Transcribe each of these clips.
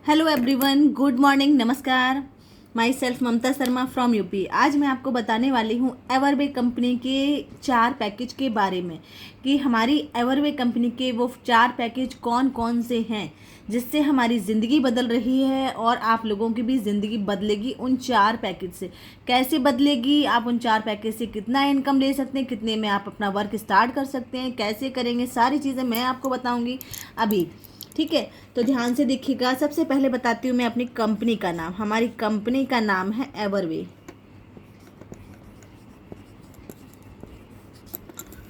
Hello everyone, good morning, नमस्कार। Myself Mamta Sharma from UP. आज मैं आपको बताने वाली हूँ एवरवे कंपनी के 4 पैकेज के बारे में कि हमारी एवरवे कंपनी के वो 4 पैकेज कौन कौन से हैं जिससे हमारी ज़िंदगी बदल रही है और आप लोगों की भी ज़िंदगी बदलेगी उन 4 पैकेज से। कैसे बदलेगी, आप उन 4 पैकेज से कितना इनकम ले सकते हैं, कितने में आप अपना वर्क स्टार्ट कर सकते हैं, कैसे करेंगे, सारी चीज़ें मैं आपको बताऊँगी अभी। ठीक है, तो ध्यान से देखिएगा। सबसे पहले बताती हूँ मैं अपनी कंपनी का नाम। हमारी कंपनी का नाम है एवरवे।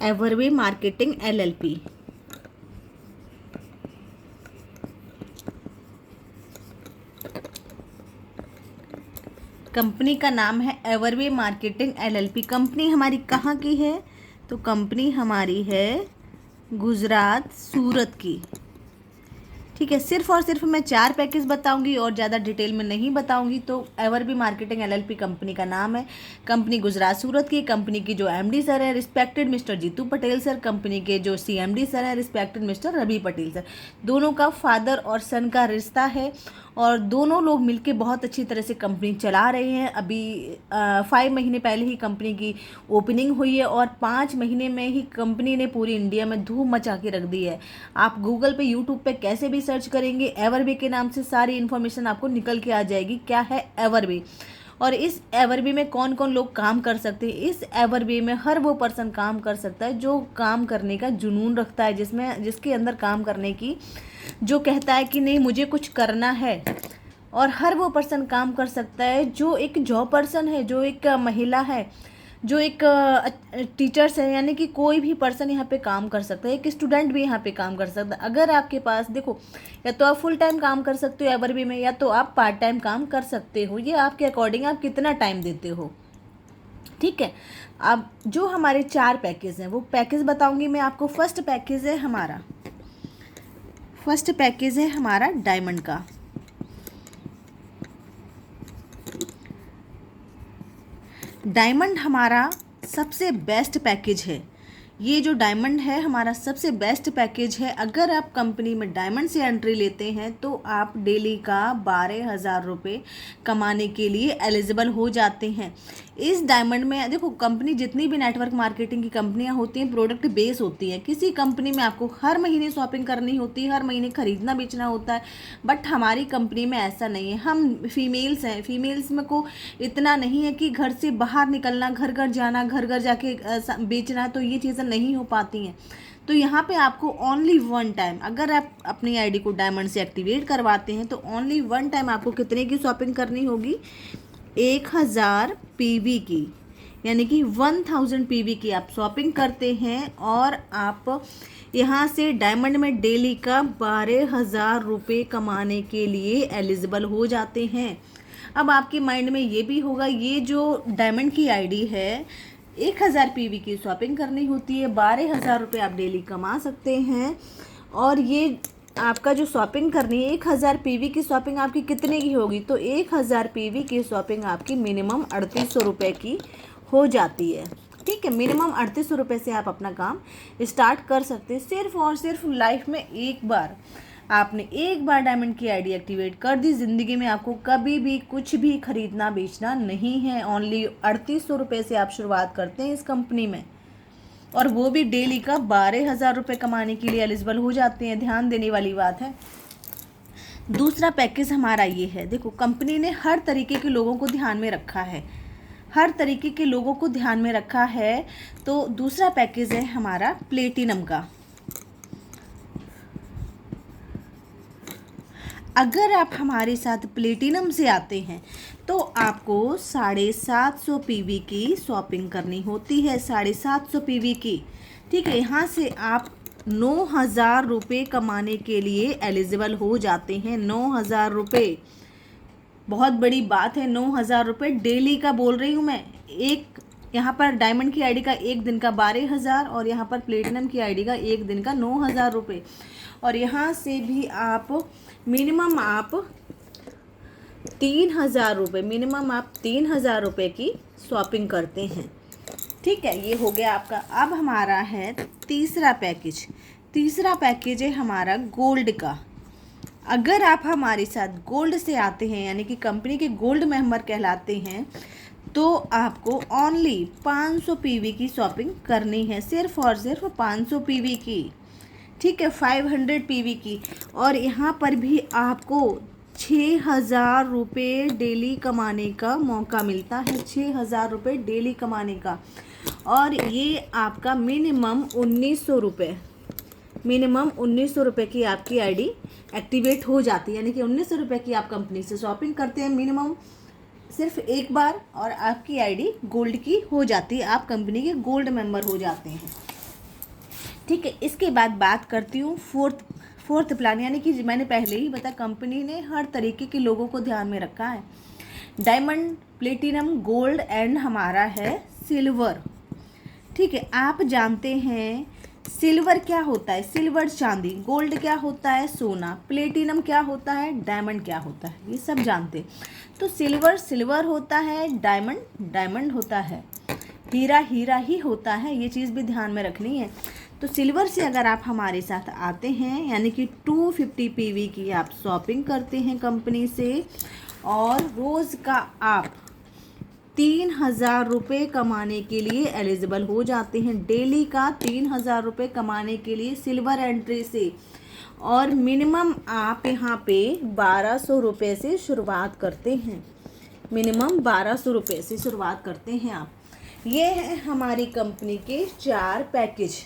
एवरवे मार्केटिंग LLP। कंपनी का नाम है एवरवे मार्केटिंग LLP। कंपनी हमारी कहाँ की है? तो कंपनी हमारी है गुजरात, सूरत की। ठीक है, सिर्फ और सिर्फ मैं 4 पैकेज बताऊंगी और ज़्यादा डिटेल में नहीं बताऊंगी। तो एवरवी मार्केटिंग LLP कंपनी का नाम है। कंपनी गुजरात, सूरत की। कंपनी की जो MD सर है respected mister Jeetu Patel sir. Company के जो CMD सर है respected mister Ravi Patel sir. दोनों का फादर और सन का रिश्ता है और दोनों लोग मिलके बहुत अच्छी तरह से कंपनी चला रहे हैं। अभी 5 महीने पहले ही कंपनी की ओपनिंग हुई है और 5 महीने में ही कंपनी ने पूरी इंडिया में धूम मचा के रख दी है। आप गूगल पे, यूट्यूब पे कैसे भी सर्च करेंगे एवरवे के नाम से सारी इन्फॉर्मेशन आपको निकल के आ जाएगी। क्या है एवरवे और इस एवरवे में कौन कौन लोग काम कर सकते हैं। इस एवरवे में हर वो पर्सन काम कर सकता है जो काम करने का जुनून रखता है, जिसके अंदर काम करने की जो कहता है कि नहीं मुझे कुछ करना है। और हर वो पर्सन काम कर सकता है जो एक जॉब पर्सन है, जो एक महिला है, जो एक टीचर्स है, यानी कि कोई भी पर्सन यहाँ पे काम कर सकता है। एक स्टूडेंट भी यहाँ पे काम कर सकता है। अगर आपके पास, देखो, या तो आप फुल टाइम काम कर सकते हो एवरवी में, या तो आप पार्ट टाइम काम कर सकते हो। ये आपके अकॉर्डिंग आप कितना टाइम देते हो। ठीक है, अब जो हमारे 4 पैकेज हैं वो पैकेज बताऊंगी मैं आपको। फर्स्ट पैकेज है हमारा डायमंड का। डायमंड हमारा सबसे बेस्ट पैकेज है। ये जो डायमंड है हमारा सबसे बेस्ट पैकेज है। अगर आप कंपनी में डायमंड से एंट्री लेते हैं तो आप डेली का 12,000 रुपये कमाने के लिए एलिजिबल हो जाते हैं। इस डायमंड में देखो, कंपनी जितनी भी नेटवर्क मार्केटिंग की कंपनियां होती हैं प्रोडक्ट बेस होती हैं। किसी कंपनी में आपको हर महीने शॉपिंग करनी होती है, हर महीने खरीदना बेचना होता है, बट हमारी कंपनी में ऐसा नहीं है। हम फीमेल्स हैं, फीमेल्स में को इतना नहीं है कि घर से बाहर निकलना, घर घर जाना, घर घर जाके बेचना, तो ये चीज़ें नहीं हो पाती हैं। तो यहाँ पे आपको ओनली 1 टाइम, अगर आप अपनी आईडी को डायमंड से एक्टिवेट करवाते हैं तो ओनली 1 टाइम आपको कितने की शॉपिंग करनी होगी? 1000 PV की, यानी कि 1000 PV की आप शॉपिंग करते हैं और आप यहाँ से डायमंड में डेली का 12,000 रुपये कमाने के लिए एलिजिबल हो जाते हैं। अब आपके माइंड में ये भी होगा, ये जो डायमंड की आईडी है 1000 PV की शॉपिंग करनी होती है, 12,000 रुपये आप डेली कमा सकते हैं। और ये आपका जो शॉपिंग करनी है 1000 PV की शॉपिंग आपकी कितने की होगी? तो 1000 PV की शॉपिंग आपकी मिनिमम 3800 रुपये की हो जाती है। ठीक है, मिनिमम 3800 रुपये से आप अपना काम स्टार्ट कर सकते हैं। सिर्फ और सिर्फ लाइफ में एक बार आपने डायमंड की आईडी एक्टिवेट कर दी, ज़िंदगी में आपको कभी भी कुछ भी खरीदना बेचना नहीं है। ओनली 3800 रुपये से आप शुरुआत करते हैं इस कंपनी में, और वो भी डेली का 12,000 रुपये कमाने के लिए एलिजिबल हो जाते हैं। ध्यान देने वाली बात है। दूसरा पैकेज हमारा ये है। देखो, कंपनी ने हर तरीके के लोगों को ध्यान में रखा है, हर तरीके के लोगों को ध्यान में रखा है। तो दूसरा पैकेज है हमारा प्लेटिनम का। अगर आप हमारे साथ प्लेटिनम से आते हैं तो आपको 750 PV की शॉपिंग करनी होती है, 750 PV की। ठीक है, यहाँ से आप 9,000 रुपये कमाने के लिए एलिजिबल हो जाते हैं। 9,000 रुपये बहुत बड़ी बात है। 9,000 रुपये डेली का बोल रही हूँ मैं। एक यहाँ पर डायमंड की आईडी का एक दिन का 12,000 और यहाँ पर प्लेटिनम की आईडी का एक दिन का 9,000 रुपये। और यहाँ से भी आप मिनिमम 3,000 रुपये, मिनिमम आप 3,000 रुपये की शॉपिंग करते हैं। ठीक है, ये हो गया आपका। अब हमारा है तीसरा पैकेज। तीसरा पैकेज है हमारा गोल्ड का। अगर आप हमारे साथ गोल्ड से आते हैं यानी कि कंपनी के गोल्ड मेंबर कहलाते हैं तो आपको ओनली 500 पीवी की शॉपिंग करनी है, सिर्फ और सिर्फ 500 पीवी की, ठीक है, 500 पीवी की। और यहाँ पर भी आपको 6,000 रुपये डेली कमाने का मौका मिलता है, 6,000 रुपये डेली कमाने का। और ये आपका मिनिमम 1,900 रुपये, मिनिमम 1,900 रुपये की आपकी आईडी एक्टिवेट हो जाती है, यानी कि 1,900 रुपये की आप कंपनी से शॉपिंग करते हैं मिनिमम सिर्फ एक बार और आपकी आईडी गोल्ड की हो जाती है, आप कंपनी के गोल्ड मेंबर हो जाते हैं, ठीक है। इसके बाद बात करती हूँ फोर्थ प्लान, यानी कि मैंने पहले ही बताया कंपनी ने हर तरीके के लोगों को ध्यान में रखा है। डायमंड, प्लेटिनम, गोल्ड एंड हमारा है सिल्वर, ठीक है। आप जानते हैं सिल्वर क्या होता है, सिल्वर चांदी, गोल्ड क्या होता है सोना, प्लेटिनम क्या होता है, डायमंड क्या होता है, ये सब जानते हैं। तो सिल्वर सिल्वर होता है, डायमंड डायमंड होता है, हीरा हीरा ही होता है, ये चीज़ भी ध्यान में रखनी है। तो सिल्वर से अगर आप हमारे साथ आते हैं यानी कि 250 पीवी की आप शॉपिंग करते हैं कंपनी से और रोज़ का आप 3,000 रुपये कमाने के लिए एलिजिबल हो जाते हैं, डेली का 3,000 रुपये कमाने के लिए सिल्वर एंट्री से। और मिनिमम आप यहाँ पे 1,200 रुपये से शुरुआत करते हैं, मिनिमम 1,200 रुपये से शुरुआत करते हैं आप। ये है हमारी कंपनी के 4 पैकेज,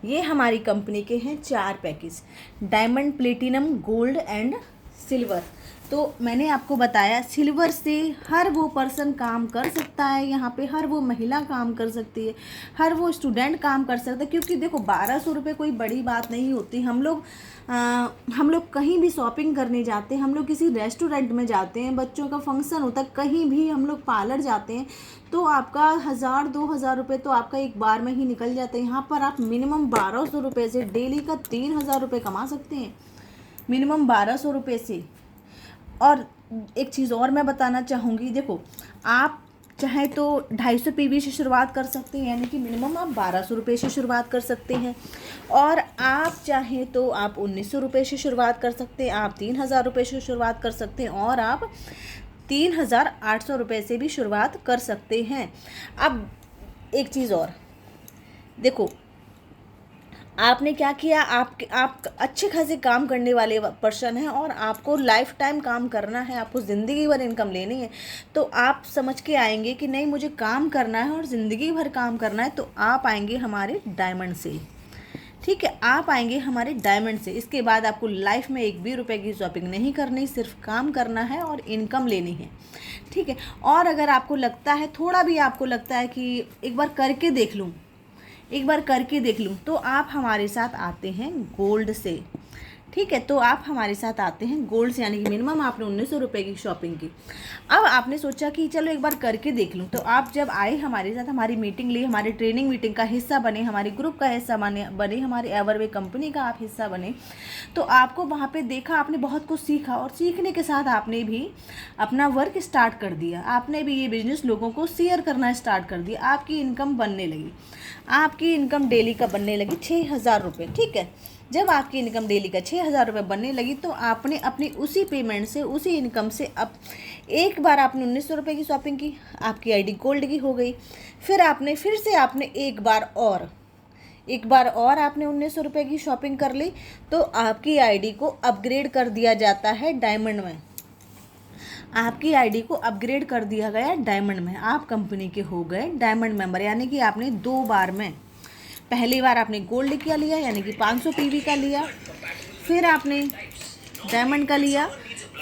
ये हमारी कंपनी के हैं 4 package, diamond, platinum, gold and silver. तो मैंने आपको बताया सिल्वर से हर वो पर्सन काम कर सकता है, यहाँ पे हर वो महिला काम कर सकती है, हर वो स्टूडेंट काम कर सकता है, क्योंकि देखो 1,200 रुपये कोई बड़ी बात नहीं होती। हम लोग कहीं भी शॉपिंग करने जाते हैं, हम लोग किसी रेस्टोरेंट में जाते हैं, बच्चों का फंक्शन होता है, कहीं भी हम लोग पार्लर जाते हैं, तो आपका 1,000-2,000 रुपये तो आपका एक बार में ही निकल जाते हैं। यहाँ पर आप मिनिमम 1,200 रुपये से डेली का 3,000 रुपये कमा सकते हैं, मिनिमम 1,200 रुपये से। और एक चीज़ और मैं बताना चाहूँगी, देखो आप चाहे तो 250 पीवी से शुरुआत कर सकते हैं, यानी कि मिनिमम आप 1,200 रुपये से शुरुआत कर सकते हैं। और आप चाहें तो आप 1,900 रुपये से शुरुआत कर सकते हैं, आप 3,000 रुपये से शुरुआत कर सकते हैं, और आप 3,800 रुपये से भी शुरुआत कर सकते हैं। अब एक चीज़ और देखो, आपने क्या किया, आप अच्छे खासे काम करने वाले पर्सन हैं और आपको लाइफ टाइम काम करना है, आपको ज़िंदगी भर इनकम लेनी है, तो आप समझ के आएंगे कि नहीं मुझे काम करना है और ज़िंदगी भर काम करना है, तो आप आएंगे हमारे डायमंड से, ठीक है, आप आएंगे हमारे डायमंड से। इसके बाद आपको लाइफ में एक भी रुपए की शॉपिंग नहीं करनी, सिर्फ काम करना है और इनकम लेनी है, ठीक है। और अगर आपको लगता है, थोड़ा भी आपको लगता है कि एक बार करके देख लूँ, एक बार करके देख लूँ, तो आप हमारे साथ आते हैं गोल्ड से, ठीक है। तो आप हमारे साथ आते हैं गोल्ड से, यानी कि मिनिमम आपने 1,900 रुपये की शॉपिंग की। अब आपने सोचा कि चलो एक बार करके देख लूँ, तो आप जब आए हमारे साथ, हमारी मीटिंग ली, हमारी ट्रेनिंग मीटिंग का हिस्सा बने, हमारे ग्रुप का हिस्सा बने, हमारे एवरवे कंपनी का आप हिस्सा बने, तो आपको वहाँ पे देखा, आपने बहुत कुछ सीखा, और सीखने के साथ आपने भी अपना वर्क स्टार्ट कर दिया, आपने भी ये बिजनेस लोगों को शेयर करना स्टार्ट कर दिया, आपकी इनकम बनने लगी, आपकी इनकम डेली का बनने लगी 6,000 रुपये, ठीक है। जब आपकी इनकम डेली का 6,000 रुपये बनने लगी, तो आपने अपनी उसी पेमेंट से, उसी इनकम से, अब एक बार आपने 1,900 रुपये की शॉपिंग की, आपकी आईडी गोल्ड की हो गई। फिर आपने एक बार और आपने 1,900 रुपये की शॉपिंग कर ली, तो आपकी आईडी को अपग्रेड कर दिया जाता है डायमंड में, आपकी आईडी को अपग्रेड कर दिया गया डायमंड में, आप कंपनी के हो गए डायमंड मेंबर। यानी कि आपने 2 बार में, पहली बार आपने गोल्ड का लिया यानी कि 500 पीवी का लिया, फिर आपने डायमंड का लिया,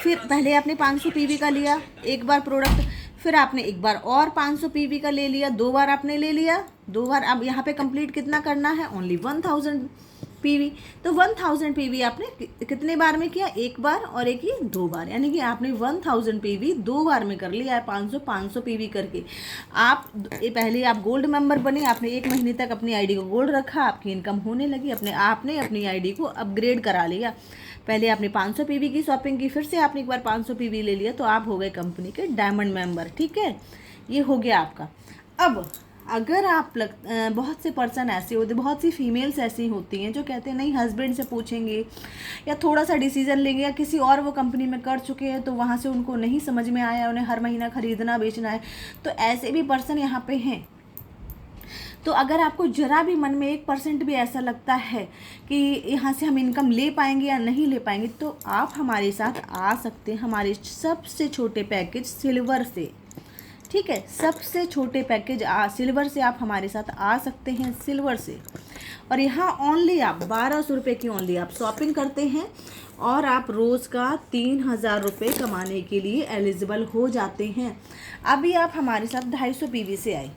फिर पहले आपने 500 पीवी का लिया एक बार प्रोडक्ट, फिर आपने एक बार और 500 पीवी का ले लिया, 2 बार आपने ले लिया, 2 बार। अब यहाँ पे कंप्लीट कितना करना है, ओनली 1,000 पीवी। तो 1,000 पीवी आपने कितने बार में किया, एक बार और एक ही 2 बार, यानी कि आपने 1,000 पीवी 2 बार में कर लिया है, 500 पीवी करके। पहले आप गोल्ड मेंबर बने, आपने 1 महीने तक अपनी आईडी को गोल्ड रखा, आपकी इनकम होने लगी, आपने अपनी आईडी को अपग्रेड करा लिया। पहले आपने 500 पीवी की शॉपिंग की, फिर से आपने एक बार 500 पीवी ले लिया, तो आप हो गए कंपनी के डायमंड मेंबर, ठीक है। ये हो गया आपका। अब अगर आप बहुत से पर्सन ऐसे होते, बहुत सी फीमेल्स ऐसी होती हैं जो कहते हैं नहीं हस्बैंड से पूछेंगे या थोड़ा सा डिसीजन लेंगे, या किसी और वो कंपनी में कर चुके हैं तो वहाँ से उनको नहीं समझ में आया, उन्हें हर महीना खरीदना बेचना है, तो ऐसे भी पर्सन यहाँ पे हैं। तो अगर आपको ज़रा भी मन में 1% भी ऐसा लगता है कि यहाँ से हम इनकम ले पाएंगे या नहीं ले पाएंगे, तो आप हमारे साथ आ सकते हैं हमारे सबसे छोटे पैकेज सिल्वर से। ठीक है, सबसे छोटे पैकेज सिल्वर से आप हमारे साथ आ सकते हैं, सिल्वर से। और यहाँ ओनली आप 1200 रुपये की ओनली आप शॉपिंग करते हैं और आप रोज़ का 3000 रुपये कमाने के लिए एलिजिबल हो जाते हैं। अभी आप हमारे साथ 250 PV से आए,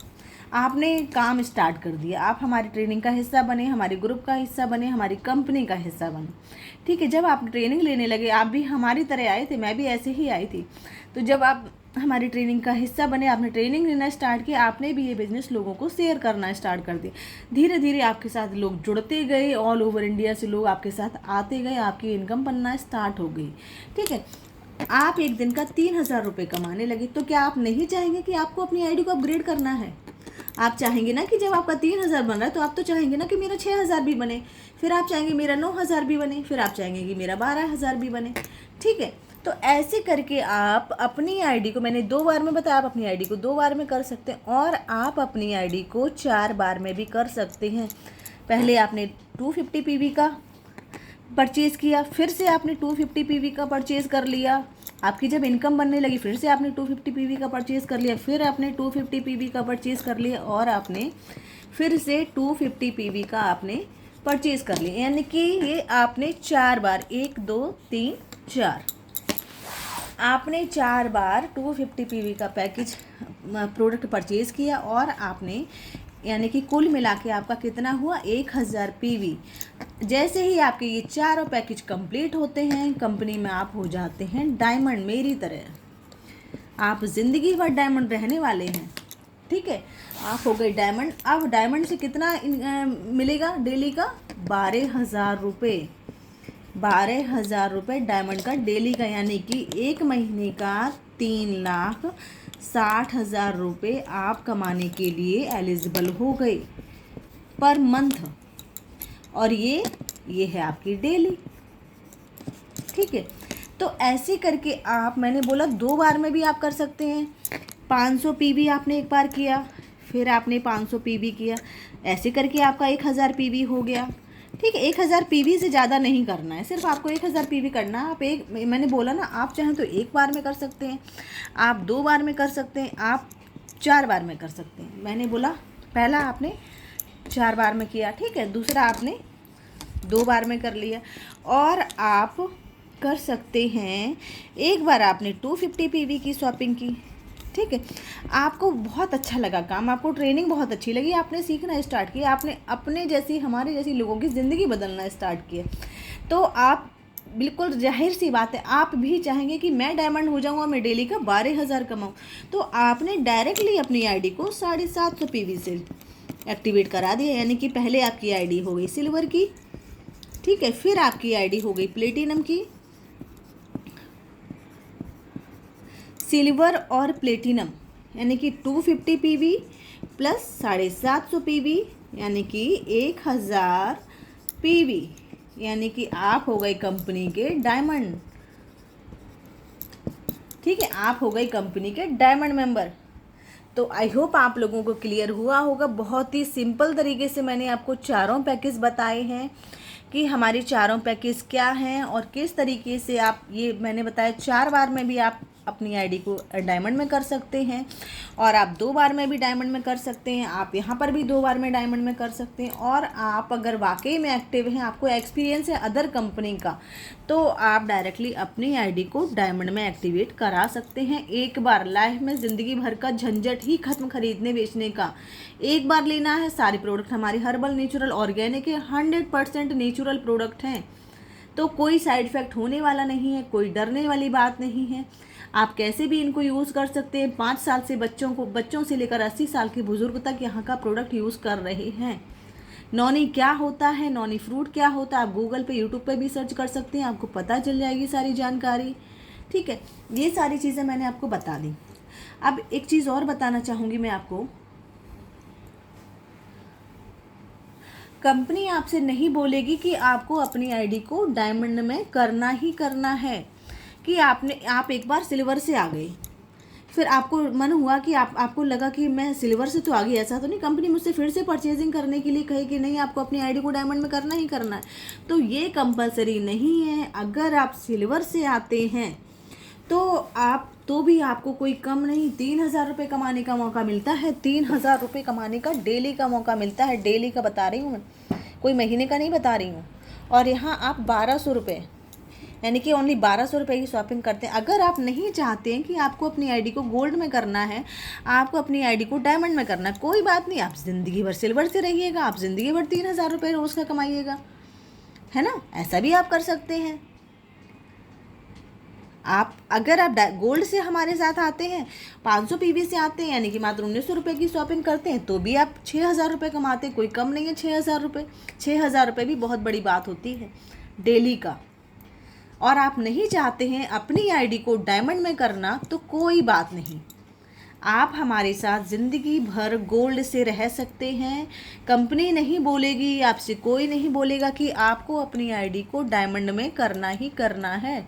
आपने काम स्टार्ट कर दिया, आप हमारी ट्रेनिंग का हिस्सा बने, हमारे ग्रुप का हिस्सा बने, हमारी कंपनी का हिस्सा बने। ठीक है, जब आप ट्रेनिंग लेने लगे, आप भी हमारी तरह आए थे, मैं भी ऐसे ही आई थी। तो जब आप हमारी ट्रेनिंग का हिस्सा बने, आपने ट्रेनिंग लेना स्टार्ट किया, आपने भी ये बिज़नेस लोगों को शेयर करना स्टार्ट कर दिया। धीरे धीरे आपके साथ लोग जुड़ते गए, ऑल ओवर इंडिया से लोग आपके साथ आते गए, आपकी इनकम बनना स्टार्ट हो गई। ठीक है, आप एक दिन का 3000 रुपये कमाने लगे, तो क्या आप नहीं चाहेंगे कि आपको अपनी आईडी को अपग्रेड करना है? आप चाहेंगे ना कि जब आपका 3000 बन रहा है तो आप तो चाहेंगे ना कि मेरा 6000 भी बने, फिर आप चाहेंगे मेरा 9000 भी बने, फिर आप चाहेंगे कि मेरा 12000 भी बने। ठीक है, तो ऐसे करके आप अपनी आईडी को, मैंने 2 बार में बताया, आप अपनी आईडी को 2 बार में कर सकते हैं और आप अपनी आईडी को 4 बार में भी कर सकते हैं। पहले आपने 250 PV का परचेज़ किया, फिर से आपने 250 PV का परचेज़ कर लिया, आपकी जब इनकम बनने लगी फिर से आपने 250 PV का परचेज़ कर लिया, फिर आपने 250 PV का परचेज़ कर लिया और आपने फिर से 250 PV का आपने परचेज़ कर लिया। यानी कि ये आपने 4 बार, 1 2 3 4, आपने 4 बार 250 PV का पैकेज प्रोडक्ट परचेज़ किया और आपने, यानी कि कुल मिला के आपका कितना हुआ, 1000 PV। जैसे ही आपके ये चारों पैकेज कंप्लीट होते हैं, कंपनी में आप हो जाते हैं डायमंड। मेरी तरह आप ज़िंदगी भर डायमंड रहने वाले हैं। ठीक है, आप हो गए डायमंड। अब डायमंड से कितना मिलेगा डेली का? 12000 रुपये। 12000 रुपये डायमंड का डेली का, यानी कि एक महीने का 3,60,000 रुपये आप कमाने के लिए एलिजिबल हो गए पर मंथ। और ये है आपकी डेली। ठीक है, तो ऐसे करके आप, मैंने बोला 2 बार में भी आप कर सकते हैं। 500 PV आपने एक बार किया, फिर आपने 500 PV किया, ऐसे करके आपका 1000 PV हो गया। ठीक है, 1000 PV से ज़्यादा नहीं करना है, सिर्फ आपको 1000 PV करना है। आप मैंने बोला ना, आप चाहें तो 1 बार में कर सकते हैं, आप 2 बार में कर सकते हैं, आप 4 बार में कर सकते हैं। मैंने बोला पहला आपने 4 बार में किया, ठीक है, दूसरा आपने 2 बार में कर लिया। और आप कर सकते हैं, एक बार आपने 250 PV की शॉपिंग की। ठीक है, आपको बहुत अच्छा लगा काम, आपको ट्रेनिंग बहुत अच्छी लगी, आपने सीखना स्टार्ट किया, आपने अपने जैसी, हमारे जैसी लोगों की ज़िंदगी बदलना स्टार्ट किया, तो आप, बिल्कुल जाहिर सी बात है, आप भी चाहेंगे कि मैं डायमंड हो जाऊँ और मैं डेली का 12000 कमाऊँ। तो आपने डायरेक्टली अपनी आईडी को 750 PV से एक्टिवेट करा दिया। यानी कि पहले आपकी आईडी हो गई सिल्वर की, ठीक है, फिर आपकी आईडी हो गई प्लेटिनम की। सिल्वर और प्लेटिनम यानी कि 250 PV प्लस 750 PV यानी कि 1000 PV, यानी कि आप हो गए कंपनी के डायमंड। ठीक है, आप हो गए कंपनी के डायमंड मेंबर। तो आई होप आप लोगों को क्लियर हुआ होगा। बहुत ही सिंपल तरीके से मैंने आपको चारों पैकेज बताए हैं कि हमारे चारों पैकेज क्या हैं और किस तरीके से आप, ये मैंने बताया 4 बार में भी आप अपनी आईडी को डायमंड में कर सकते हैं और आप 2 बार में भी डायमंड में कर सकते हैं। आप यहाँ पर भी 2 बार में डायमंड में कर सकते हैं। और आप अगर वाकई में एक्टिव हैं, आपको एक्सपीरियंस है अदर कंपनी का, तो आप डायरेक्टली अपनी आईडी को डायमंड में एक्टिवेट करा सकते हैं। एक बार लाइफ में ज़िंदगी भर का झंझट ही खत्म खरीदने बेचने का। एक बार लेना है, सारे प्रोडक्ट हमारे हर्बल नेचुरल ऑर्गेनिक है, 100% नेचुरल प्रोडक्ट हैं, तो कोई साइड इफ़ेक्ट होने वाला नहीं है, कोई डरने वाली बात नहीं है। आप कैसे भी इनको यूज़ कर सकते हैं। 5 साल से बच्चों से लेकर 80 साल के बुज़ुर्ग तक यहाँ का प्रोडक्ट यूज़ कर रहे हैं। नॉनी क्या होता है, नॉनी फ्रूट क्या होता है, आप गूगल पे यूट्यूब पे भी सर्च कर सकते हैं, आपको पता चल जाएगी सारी जानकारी। ठीक है, ये सारी चीज़ें मैंने आपको बता दी। अब एक चीज़ और बताना चाहूँगी मैं आपको कंपनी आपसे नहीं बोलेगी कि आपको अपनी आईडी को डायमंड में करना ही करना है। कि आप एक बार सिल्वर से आ गए, फिर आपको मन हुआ कि आपको लगा कि मैं सिल्वर से तो आ गई, ऐसा तो नहीं कंपनी मुझसे फिर से परचेजिंग करने के लिए कहे कि नहीं आपको अपनी आईडी को डायमंड में करना ही करना है। तो ये कंपलसरी नहीं है। अगर आप सिल्वर से आते हैं तो भी आपको कोई कम नहीं 3,000 रुपये कमाने का मौका मिलता है। 3,000 रुपये कमाने का डेली का मौका मिलता है। डेली का बता रही हूँ मैं, कोई महीने का नहीं बता रही हूँ। और यहाँ आप 1,200 रुपये यानी कि ओनली 1,200 रुपये की शॉपिंग करते हैं। अगर आप नहीं चाहते हैं कि आपको अपनी आईडी को गोल्ड में करना है, आपको अपनी आईडी को डायमंड में करना है, कोई बात नहीं, आप ज़िंदगी भर सिल्वर से रहिएगा, आप ज़िंदगी भर 3,000 रुपये रोज़ का कमाइएगा, है ना। ऐसा भी आप कर सकते हैं। अगर आप गोल्ड से हमारे साथ आते हैं, 500 पीवी से आते हैं, यानी कि मात्र 1,900 रुपये की शॉपिंग करते हैं, तो भी आप 6,000 रुपये कमाते हैं। कोई कम नहीं है 6,000 रुपये। 6,000 रुपये भी बहुत बड़ी बात होती है डेली का। और आप नहीं चाहते हैं अपनी आईडी को डायमंड में करना, तो कोई बात नहीं, आप हमारे साथ ज़िंदगी भर गोल्ड से रह सकते हैं। कंपनी नहीं बोलेगी, आपसे कोई नहीं बोलेगा कि आपको अपनी आईडी को डायमंड में करना ही करना है।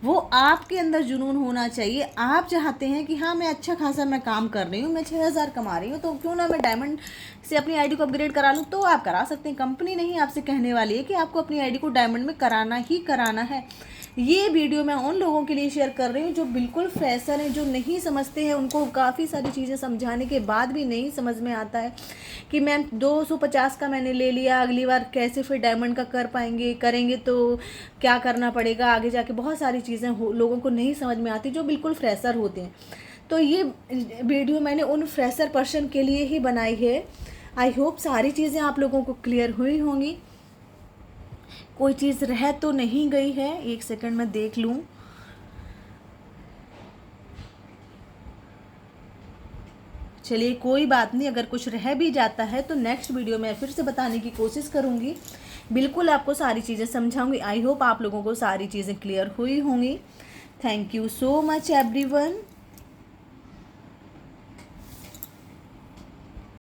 वो आपके अंदर जुनून होना चाहिए। आप चाहते हैं कि हाँ मैं अच्छा खासा मैं काम कर रही हूँ, मैं 6,000 कमा रही हूँ, तो क्यों ना मैं डायमंड से अपनी आईडी को अपग्रेड करा लूँ, तो आप करा सकते हैं। कंपनी नहीं आपसे कहने वाली है कि आपको अपनी आईडी को डायमंड में कराना ही कराना है। ये वीडियो मैं उन लोगों के लिए शेयर कर रही हूँ जो बिल्कुल फ्रेशर हैं, जो नहीं समझते हैं। उनको काफ़ी सारी चीज़ें समझाने के बाद भी नहीं समझ में आता है कि मैम 250 का मैंने ले लिया, अगली बार कैसे फिर डायमंड का कर पाएंगे, करेंगे तो क्या करना पड़ेगा आगे जाके। बहुत सारी चीज़ें लोगों को नहीं समझ में आती जो बिल्कुल फ्रेशर होते हैं। तो ये वीडियो मैंने उन फ्रेशर पर्सन के लिए ही बनाई है। आई होप सारी चीज़ें आप लोगों को क्लियर हुई होंगी। कोई चीज़ रह तो नहीं गई है, एक सेकंड में देख लूँ। चलिए कोई बात नहीं, अगर कुछ रह भी जाता है तो नेक्स्ट वीडियो में फिर से बताने की कोशिश करूँगी। बिल्कुल आपको सारी चीज़ें समझाऊंगी। आई होप आप लोगों को सारी चीज़ें क्लियर हुई होंगी। Thank you so much everyone.